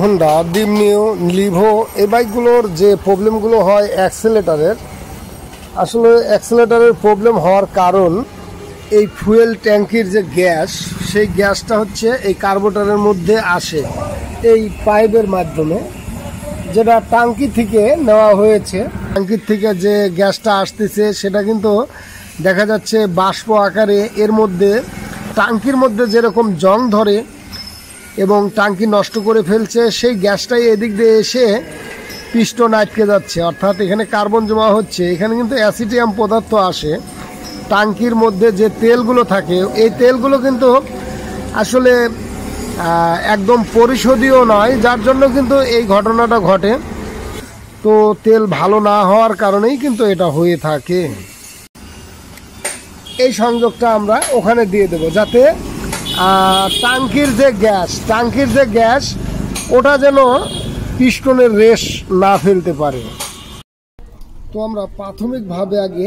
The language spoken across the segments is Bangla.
হোন্ডা, ডিমনিও, লিভো এই বাইকগুলোর যে প্রবলেমগুলো হয় অ্যাক্সেলেটারের, আসলে অ্যাক্সেলেটারের প্রবলেম হওয়ার কারণ এই ফুয়েল ট্যাঙ্কির যে গ্যাস, সেই গ্যাসটা হচ্ছে এই কার্বোরেটরের মধ্যে আসে এই পাইপের মাধ্যমে, যেটা ট্যাঙ্কি থেকে নেওয়া হয়েছে। ট্যাঙ্কির থেকে যে গ্যাসটা আসতেছে সেটা কিন্তু দেখা যাচ্ছে বাষ্প আকারে এর মধ্যে ট্যাঙ্কির মধ্যে যেরকম জং ধরে এবং ট্যাঙ্কি নষ্ট করে ফেলছে, সেই গ্যাসটাই এদিক দিয়ে এসে পিস্টন আটকে যাচ্ছে, অর্থাৎ এখানে কার্বন জমা হচ্ছে। এখানে কিন্তু অ্যাসিটিয়াম পদার্থ আসে ট্যাঙ্কির মধ্যে। যে তেলগুলো থাকে এই তেলগুলো কিন্তু আসলে একদম পরিশোধীয় নয়, যার জন্য কিন্তু এই ঘটনাটা ঘটে। তো তেল ভালো না হওয়ার কারণেই কিন্তু এটা হয়ে থাকে। এই সংযোগটা আমরা ওখানে দিয়ে দেব, যাতে ট্যাঙ্কির যে গ্যাস ওটা যেন পিস্টনের রেশ না ফেলতে পারে। তো আমরা প্রাথমিকভাবে আগে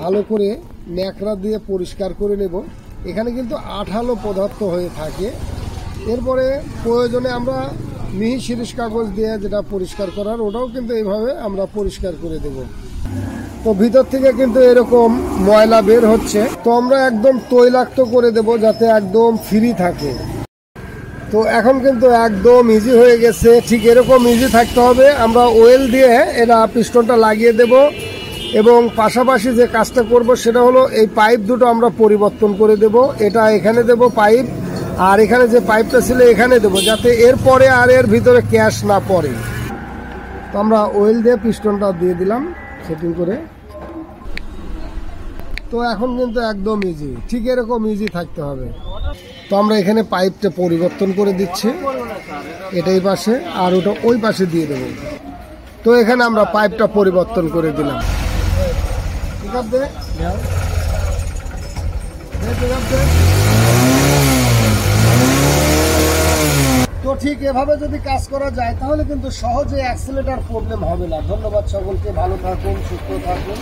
ভালো করে ন্যাকড়া দিয়ে পরিষ্কার করে নেব। এখানে কিন্তু আঠালো পদার্থ হয়ে থাকে। এরপরে প্রয়োজনে আমরা মিহি শিরিষ কাগজ দিয়ে যেটা পরিষ্কার করার, ওটাও কিন্তু এইভাবে আমরা পরিষ্কার করে দেব। তো ভিতর থেকে কিন্তু এরকম ময়লা বের হচ্ছে, তো আমরা একদম তৈলাক্ত করে দেব যাতে একদম ফ্রি থাকে। তো এখন কিন্তু একদম ইজি হয়ে গেছে, ঠিক এরকম ইজি থাকতে হবে। আমরা ওয়েল দিয়ে এটা পিস্টনটা লাগিয়ে দেব এবং পাশাপাশি যে কাজটা করব সেটা হলো এই পাইপ দুটো আমরা পরিবর্তন করে দেব। এটা এখানে দেব পাইপ, আর এখানে যে পাইপটা ছিল এখানে দেব, যাতে এরপরে আর এর ভিতরে ক্যাশ না পড়ে। তো আমরা ওয়েল দিয়ে পিস্টনটা দিয়ে দিলাম সেটিং করে। তো এখন কিন্তু একদম ইজি, ঠিক এরকম ইজি থাকতে হবে। তো আমরা এখানে পাইপটা পরিবর্তন করে দিচ্ছি, এটাই পাশে আর ওটা ওই পাশে দিয়ে দেবো। তো এখানে আমরা পাইপটা পরিবর্তন করে দিলাম। তো ঠিক এভাবে যদি কাজ করা যায় তাহলে কিন্তু সহজে অ্যাক্সিলারেটর প্রবলেম হবে না। ধন্যবাদ সকলকে, ভালো থাকুন, সুস্থ থাকুন।